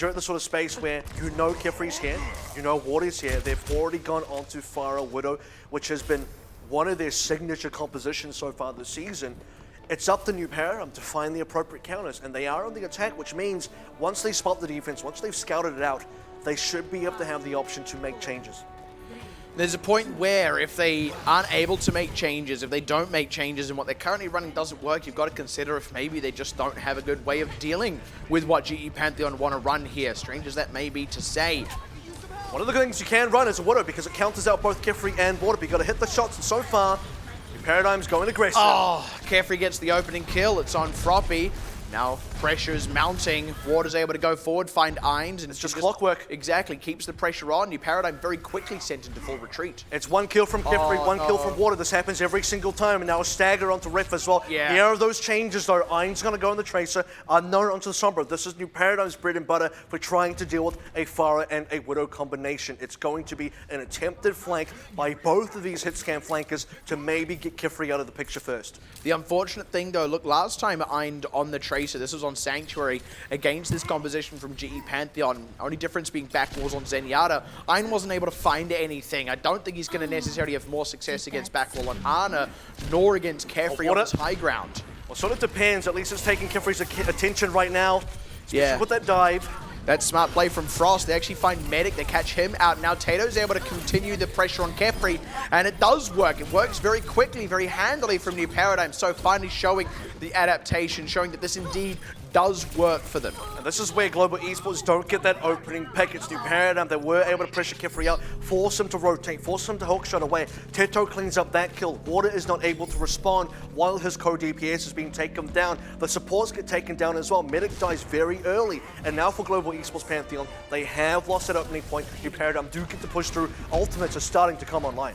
You're at the sort of space where you know Kephree's here, you know Water's here. They've already gone on to Pharah Widow, which has been one of their signature compositions so far this season. It's up to New Paradigm to find the appropriate counters, and they are on the attack, which means once they spot the defense, once they've scouted it out, they should be able to have the option to make changes. There's a point where if they aren't able to make changes, if they don't make changes and what they're currently running doesn't work, you've got to consider if maybe they just don't have a good way of dealing with what GE Pantheon want to run here. Strange as that may be to say. One of the things you can run is a Widow because it counters out both Kephrii and Water. You've got to hit the shots, and so far, New Paradigm's going aggressive. Oh, Kephrii gets the opening kill. It's on Froppy. Now pressure's mounting. Water's able to go forward, find Ainz, and it's just clockwork. Exactly, keeps the pressure on. New Paradigm very quickly sent into full retreat. It's one kill from Kephrii, one kill from Water. This happens every single time, and now a stagger onto Ref as well. Yeah. Here are those changes though. Ainz going to go on the Tracer, Unknown onto the Sombra. This is New Paradigm's bread and butter for trying to deal with a Pharah and a Widow combination. It's going to be an attempted flank by both of these hit scan flankers to maybe get Kephrii out of the picture first. The unfortunate thing though, look, last time Ainz on the Tracer, this was on Sanctuary, against this composition from GE Pantheon. Only difference being backwalls on Zenyatta. Ainz wasn't able to find anything. I don't think he's going to necessarily have more success against backwall on Ana, nor against Kephrii on his high ground. Well, sort of depends. At least it's taking Kefri's attention right now. Especially Yeah. with that dive. That's smart play from Frost. They actually find Medic. They catch him out. Now Tato's able to continue the pressure on Kephrii, and it does work. It works very quickly, very handily from New Paradigm. So finally showing the adaptation, showing that this indeed does work for them. And this is where Global Esports don't get that opening pick. It's New Paradigm. They were able to pressure Kephrii out, force him to rotate, force him to hookshot away. Teto cleans up that kill. Water is not able to respond while his co-DPS is being taken down. The supports get taken down as well. Medic dies very early. And now for Global Esports Pantheon, they have lost that opening point. New Paradigm do get to push through. Ultimates are starting to come online.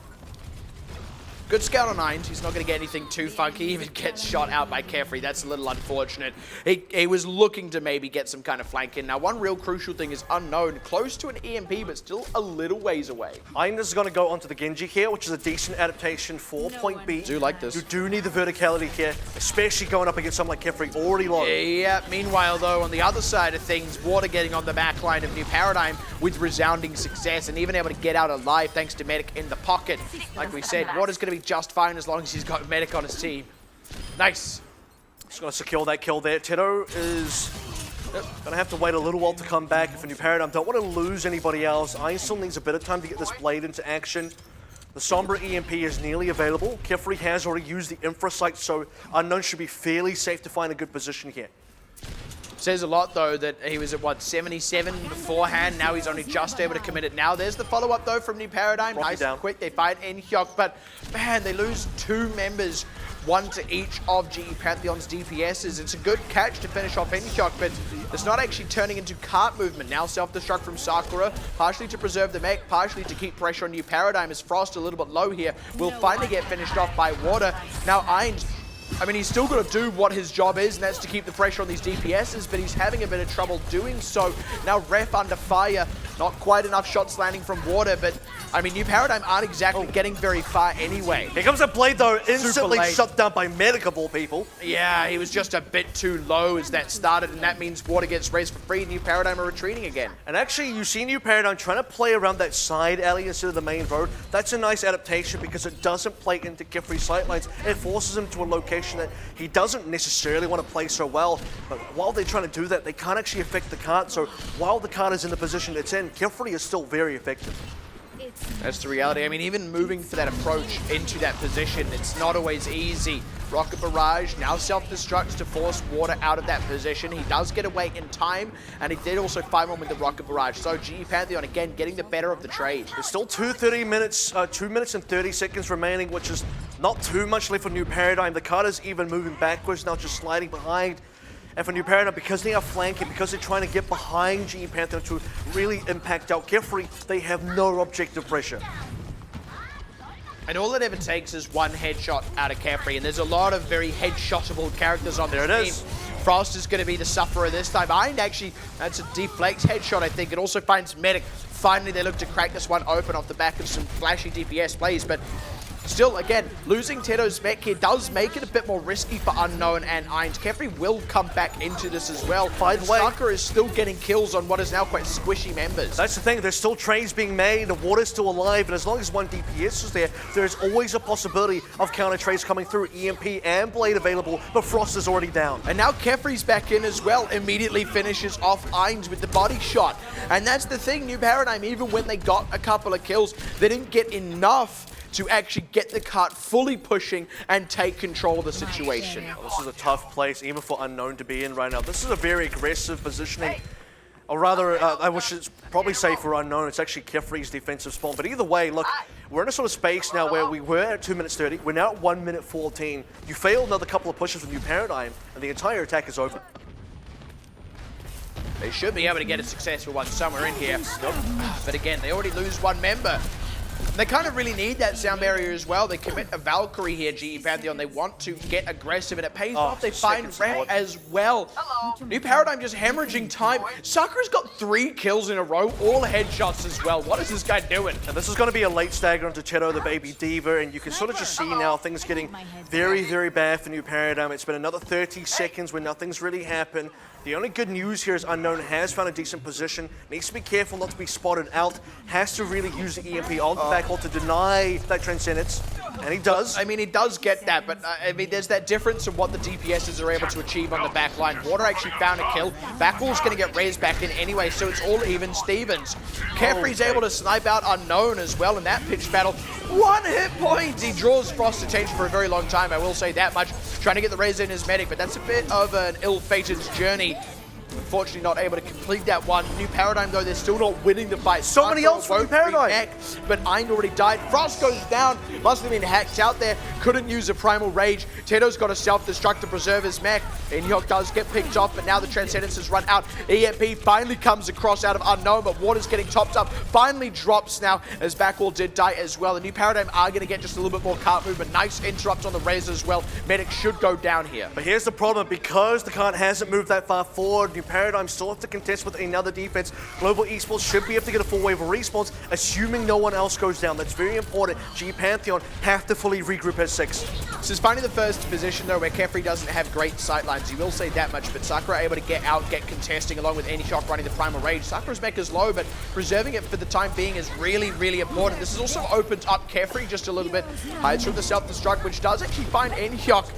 Good scout on Ainz. He's not going to get anything too funky. He even gets shot out by Kephrii. That's a little unfortunate. He was looking to maybe get some kind of flank in. Now, one real crucial thing is Unknown. Close to an EMP, but still a little ways away. Ainz is going to go onto the Genji here, which is a decent adaptation for point B. Do like this. You do need the verticality here, especially going up against someone like Kephrii, already low. Yeah, meanwhile, though, on the other side of things, Water getting on the back line of New Paradigm with resounding success and even able to get out alive thanks to Medic in the pocket. Like we said, Water's going to be just fine as long as he's got Medic on his team. Nice. Just going to secure that kill there. Teto is going to have to wait a little while to come back for New Paradigm. Don't want to lose anybody else. Ainz still needs a bit of time to get this blade into action. The Sombra EMP is nearly available. Kephrii has already used the infra site, so Unknown should be fairly safe to find a good position here. Says a lot, though, that he was at, what, 77 beforehand. Now he's only just able to commit it now. There's the follow-up, though, from New Paradigm. Nice and quick. They find Inhyuk, but, man, they lose two members, one to each of GE Pantheon's DPSs. It's a good catch to finish off Inhyuk, but it's not actually turning into cart movement. Now self-destruct from Sakura, partially to preserve the mech, partially to keep pressure on New Paradigm. As Frost a little bit low here, will finally get finished off by Water. Now Ainz, I mean, he's still got to do what his job is, and that's to keep the pressure on these DPSs, but he's having a bit of trouble doing so. Now Ref under fire, not quite enough shots landing from Water, but I mean, New Paradigm aren't exactly getting very far anyway. Here comes a blade, though, instantly shut down by Medic of all people. Yeah, he was just a bit too low as that started, and that means Water gets raised for free. New Paradigm are retreating again. And actually, you see New Paradigm trying to play around that side alley instead of the main road. That's a nice adaptation because it doesn't play into Kephree's sightlines. It forces him to a location that he doesn't necessarily want to play so well. But while they're trying to do that, they can't actually affect the cart. So while the cart is in the position it's in, Kephrii is still very effective. That's the reality. I mean, even moving for that approach into that position, it's not always easy. Rocket Barrage now self-destructs to force Water out of that position. He does get away in time, and he did also find one with the Rocket Barrage. So GE Pantheon, again, getting the better of the trade. There's still 2 minutes and 30 seconds remaining, which is not too much left for New Paradigm. The cart is even moving backwards now, just sliding behind. And for New Paradigm, because they are flanking, because they're trying to get behind GE Pantheon to really impact out Kephrii, they have no objective pressure. And all it ever takes is one headshot out of Kephrii, and there's a lot of very headshotable characters on this team. Is. Frost is going to be the sufferer this time. Ainz actually, that's a deflect headshot, I think. It also finds Medic. Finally, they look to crack this one open off the back of some flashy DPS plays, but Still, again, losing Teto's mech here does make it a bit more risky for Unknown and Ainz. Kephrii will come back into this as well. By the way, Sucker is still getting kills on what is now quite squishy members. That's the thing, there's still trades being made, the water's still alive, and as long as one DPS is there, there's always a possibility of counter trades coming through. EMP and Blade available, but Frost is already down. And now Kephrii's back in as well, immediately finishes off Ainz with the body shot. And that's the thing, New Paradigm, even when they got a couple of kills, they didn't get enough to actually get the cart fully pushing and take control of the situation. This is a tough place, even for Unknown to be in right now. This is a very aggressive positioning. Or rather, I wish it's probably safe for Unknown. It's actually Kephrii's defensive spawn. But either way, look, we're in a sort of space now where we were at 2 minutes 30. We're now at 1 minute 14. You fail another couple of pushes with New Paradigm, and the entire attack is over. They should be able to get a successful one somewhere in here. But again, they already lose one member. They kind of really need that sound barrier as well. They commit a Valkyrie here, GE Pantheon. They want to get aggressive, and it pays off. They find Rep as well. New Paradigm just hemorrhaging time. Sakura's got 3 kills in a row, all headshots as well. What is this guy doing? And this is going to be a late stagger onto Cheto, the baby diva, and you can sort of just see now things getting very, very bad for New Paradigm. It's been another 30 seconds where nothing's really happened. The only good news here is Unknown has found a decent position, needs to be careful not to be spotted out, has to really use the EMP on the backwall to deny that Transcendence, and he does. I mean, he does get that, but I mean, there's that difference in what the DPSs are able to achieve on the back line. Water actually found a kill. Backwall's going to get raised back in anyway, so it's all even Stevens. Kephrii's able to snipe out Unknown as well in that pitch battle. 1 hit point! He draws Frost's attention for a very long time, I will say that much. Trying to get the Razor in his medic, but that's a bit of an ill-fated journey. Unfortunately not able to complete that one. New Paradigm though, they're still not winning the fight. So many ults for New Paradigm. But Ainz already died. Frost goes down. Must have been hacked out there. Couldn't use a Primal Rage. Teto's got a self-destruct to preserve his mech. Inyok does get picked off, but now the Transcendence has run out. EMP finally comes across out of Unknown, but Water's getting topped up. Finally drops now as Backwall did die as well. The New Paradigm are going to get just a little bit more cart movement. Nice interrupt on the Razor as well. Medic should go down here. But here's the problem. Because the cart hasn't moved that far forward, New Paradigm still have to contest with another defense. Global Esports should be able to get a full wave of respawns, assuming no one else goes down. That's very important. G Pantheon have to fully regroup at 6. This is finally the first position though where Kephrii doesn't have great sightlines. You will say that much, but Sakura able to get out, get contesting along with Anyshok running the Primal Rage. Sakura's mech is low, but preserving it for the time being is really, really important. This has also opened up Kephrii just a little bit. Hides from the self-destruct, which does actually find Anyshok.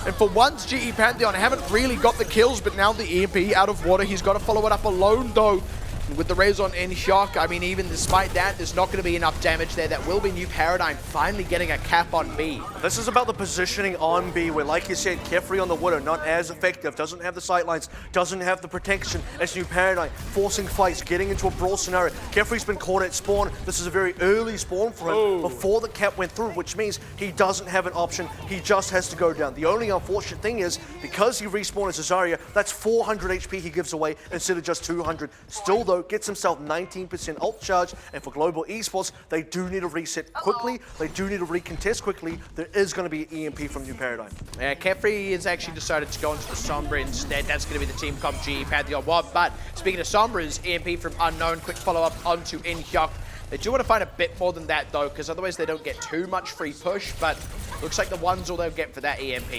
And for once, GE Pantheon haven't really got the kills, but now the EMP out of Water. He's got to follow it up alone, though. And with the raise on N-Shock, I mean, even despite that, there's not going to be enough damage there. That will be New Paradigm finally getting a cap on B. This is about the positioning on B, where, like you said, Kephrii on the Widow, not as effective, doesn't have the sightlines, doesn't have the protection as New Paradigm, forcing fights, getting into a brawl scenario. Kephrii's been caught at spawn. This is a very early spawn for him before the cap went through, which means he doesn't have an option. He just has to go down. The only unfortunate thing is, because he respawned as Zarya, that's 400 HP he gives away instead of just 200. Still, though, gets himself 19% ult charge, and for Global Esports, they do need to reset quickly, they do need to recontest quickly. There is going to be an EMP from New Paradigm. Yeah, Kephrii has actually decided to go into the Sombra instead. That's going to be the team comp GE Pantheon one. But speaking of Sombras, EMP from Unknown, quick follow-up onto In-Hyuk. They do want to find a bit more than that, though, because otherwise they don't get too much free push, but looks like the one's all they'll get for that EMP.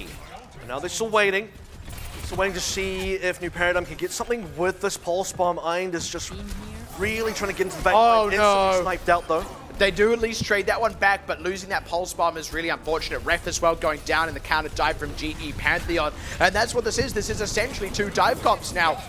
And now they're still waiting. Still waiting to see if New Paradigm can get something with this pulse bomb. Ainz is just really trying to get into the back line. Instantly sniped out, though. They do at least trade that one back, but losing that pulse bomb is really unfortunate. Ref as well going down in the counter dive from GE Pantheon. And that's what this is. This is essentially 2 dive comps now.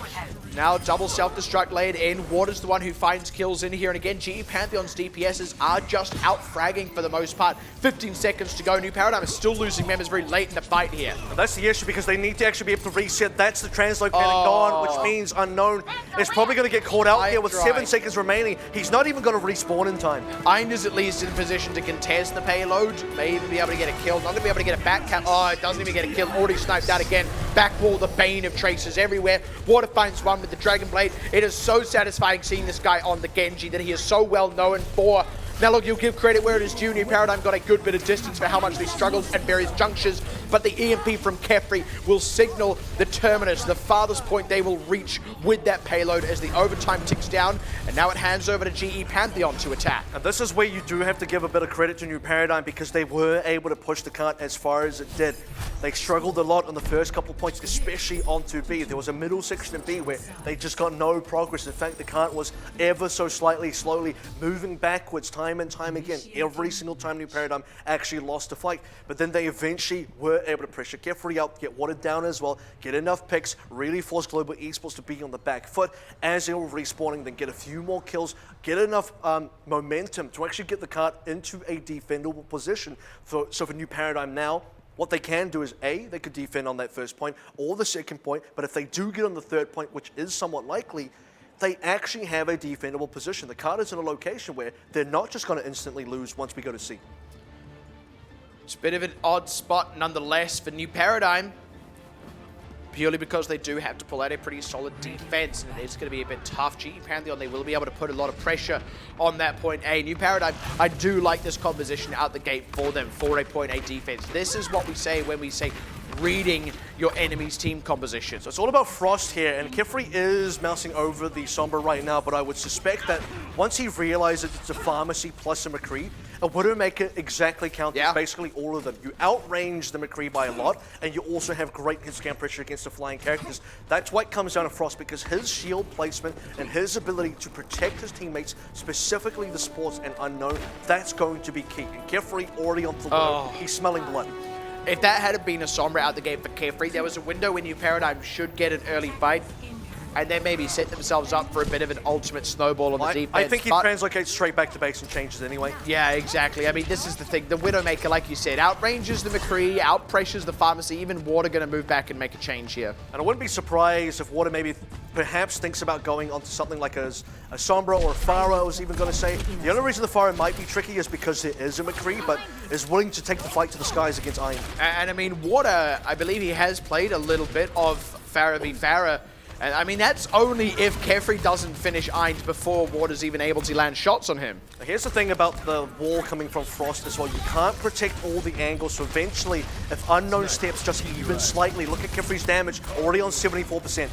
Now double self-destruct laid in. Water's the one who finds kills in here. And again, GE Pantheon's DPSs are just out-fragging for the most part. 15 seconds to go. New Paradigm is still losing members very late in the fight here. And that's the issue, because they need to actually be able to reset. That's the translocate gone, which means Unknown is probably going to get caught out here with 7 seconds remaining. He's not even going to respawn in time. Ainz is at least in position to contest the payload. May even be able to get a kill. Not going to be able to get a back cap. Oh, it doesn't even get a kill. Already sniped out again. Backwall, the bane of traces everywhere. Water finds one with the Dragon Blade. It is so satisfying seeing this guy on the Genji that he is so well known for. Now look, you'll give credit where it is due. New Paradigm got a good bit of distance for how much they struggled at various junctures. but the EMP from Kephrii will signal the terminus, the farthest point they will reach with that payload as the overtime ticks down, and now it hands over to GE Pantheon to attack. And this is where you do have to give a bit of credit to New Paradigm because they were able to push the cart as far as it did. They struggled a lot on the first couple of points, especially onto B. There was a middle section in B where they just got no progress. In fact, the cart was ever so slowly moving backwards time and time again. Every single time New Paradigm actually lost a fight. But then they eventually were able to pressure Kephrii out, get watered down as well, get enough picks, really force Global Esports to be on the back foot as they were respawning, then get a few more kills, get enough momentum to actually get the cart into a defendable position. So for New Paradigm now, what they can do is A, they could defend on that first point or the second point, but if they do get on the third point, which is somewhat likely, they actually have a defendable position. The cart is in a location where they're not just going to instantly lose once we go to C. It's a bit of an odd spot nonetheless for New Paradigm, purely because they do have to pull out a pretty solid defense, and it's going to be a bit tough. GE Pantheon, they will be able to put a lot of pressure on that point A. New Paradigm, I do like this composition out the gate for them for a point A defense. This is what we say when we say reading your enemy's team composition. So it's all about Frost here, and Kephrii is mousing over the Sombra right now, but I would suspect that once he realizes it's a Pharmacy plus a McCree, a Widowmaker exactly counters basically all of them. You outrange the McCree by a lot, and you also have great hit scan pressure against the flying characters. That's why it comes down to Frost, because his shield placement and his ability to protect his teammates, specifically the Sports and Unknown, that's going to be key. And Kephrii already on the Widow, he's smelling blood. If that had been a Sombra out the gate for Kephrii, there was a window when New Paradigm should get an early fight, and then maybe set themselves up for a bit of an ultimate snowball on the defense. I think he translocates straight back to base and changes anyway. Yeah, exactly. I mean, this is the thing. The Widowmaker, like you said, outranges the McCree, outpressures the Pharmacy. Even Water going to move back and make a change here. And I wouldn't be surprised if Water maybe perhaps thinks about going onto something like a Sombra or a Pharah, I was even going to say. The only reason the Pharah might be tricky is because there is a McCree, but is willing to take the fight to the skies against Iron. And I mean, Water, I believe he has played a little bit of Pharah v Pharah. And I mean, that's only if Kephrii doesn't finish Ainz before Water's even able to land shots on him. Here's the thing about the wall coming from Frost as well. You can't protect all the angles, so eventually, if Unknown steps just even slightly, look at Kephrii's damage, already on 74%.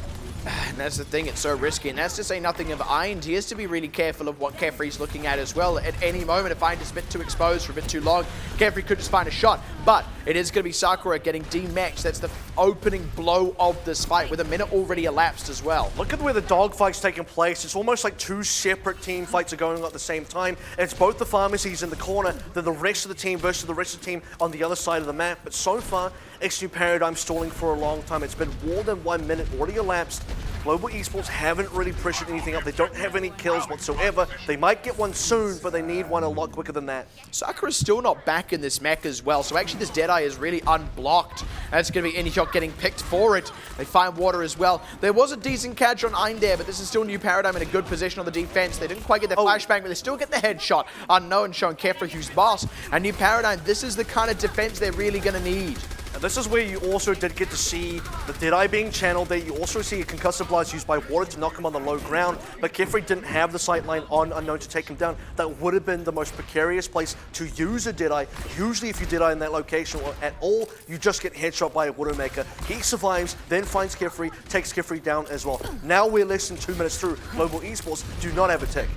And that's the thing, it's so risky. And that's to say nothing of Ainz. He has to be really careful of what Kephrii's looking at as well. At any moment, if Ainz is a bit too exposed for a bit too long, Kephrii could just find a shot. But it is going to be Sakura getting D-Max. That's the opening blow of this fight with a minute already elapsed as well. Look at where the dogfight's taking place. It's almost like two separate team fights are going on at the same time. It's both the Pharmacies in the corner, then the rest of the team versus the rest of the team on the other side of the map. But so far, it's New Paradigm stalling for a long time. It's been more than 1 minute already elapsed. Global Esports haven't really pressured anything up. They don't have any kills whatsoever. They might get one soon, but they need one a lot quicker than that. Sakura's still not back in this mech as well, so actually this Deadeye is really unblocked. That's going to be Inhyok getting picked for it. They find Water as well. There was a decent catch on Ainz there, but this is still New Paradigm in a good position on the defense. They didn't quite get their flashbang, but they still get the headshot. Unknown showing Kephrii who's boss. And New Paradigm, this is the kind of defense they're really going to need. And this is where you also did get to see the Deadeye being channeled there. You also see a concussive blast used by Water to knock him on the low ground, but Kephrii didn't have the sightline on Unknown to take him down. That would have been the most precarious place to use a Deadeye. Usually if you Deadeye in that location or at all, you just get headshot by a Widowmaker. He survives, then finds Kephrii, takes Kephrii down as well. Now we're less than 2 minutes through. Global Esports do not have a tick.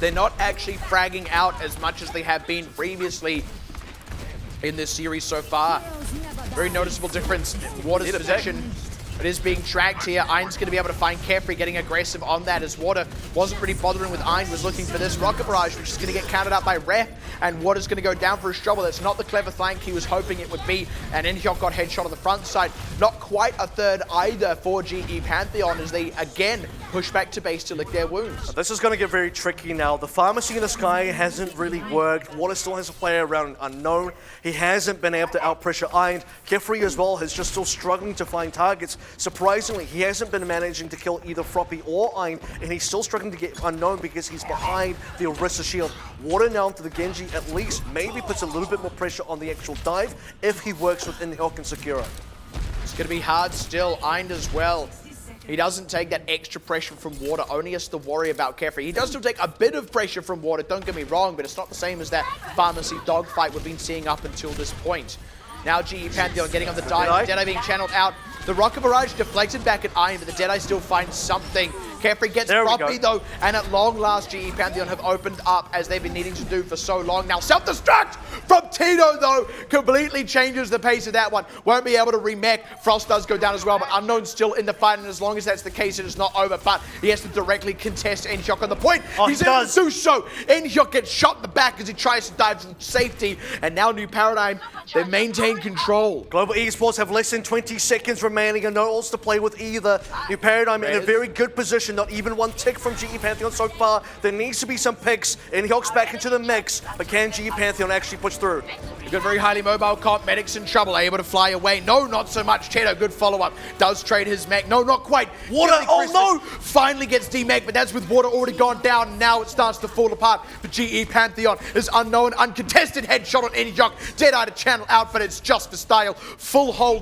They're not actually fragging out as much as they have been previously in this series so far. Very noticeable difference in Water's position. It is being tracked here. Ainz going to be able to find Kephrii getting aggressive on that as Water wasn't really bothering with Ainz, was looking for this rocket barrage, which is going to get counted out by Ref, and Water's going to go down for his trouble. That's not the clever flank he was hoping it would be, and Inhyok got headshot on the front side. Not quite a third either for GE Pantheon as they again push back to base to lick their wounds. This is going to get very tricky now. The Pharmacy in the sky hasn't really worked. Water still has a player around Unknown. He hasn't been able to outpressure Ainz. Kephrii as well is just still struggling to find targets. Surprisingly, he hasn't been managing to kill either Froppy or Ainz, and he's still struggling to get Unknown because he's behind the Orisa shield. Water now to the Genji at least maybe puts a little bit more pressure on the actual dive if he works with Inhyok and Sakura. It's going to be hard still. Ainz as well. He doesn't take that extra pressure from Water, only has to worry about Kephrii. He does still take a bit of pressure from Water, don't get me wrong, but it's not the same as that Pharmacy dogfight we've been seeing up until this point. Now GE Pantheon getting on the dive. Deadeye being channeled out. The Rocket Barrage deflected back at Iron, but the Deadeye still finds something. Kephrii gets property though, and at long last, GE Pantheon have opened up as they've been needing to do for so long. Now self-destruct from Tito though, completely changes the pace of that one. Won't be able to remech. Frost does go down as well, but Unknown still in the fight, and as long as that's the case, it is not over, but he has to directly contest Enhyok on the point. He's able to do so. Enhyok gets shot in the back as he tries to dive to safety, and now New Paradigm, they maintain control. Global Esports have less than 20 seconds remaining and no ults to play with either. New Paradigm in a very good position, not even one tick from GE Pantheon so far. There needs to be some picks, and Hyok's back into the mix, but can GE Pantheon actually push through? Good, very highly mobile comp. Medic's in trouble, able to fly away. No, not so much. Cheto, good follow-up. Does trade his mech. No, not quite. Water, oh no! Finally gets demech, but that's with Water already gone down, and now it starts to fall apart for GE Pantheon. Is Unknown, uncontested headshot on Enhyok. Deadeye to channel out, but it's just for style. Full hold.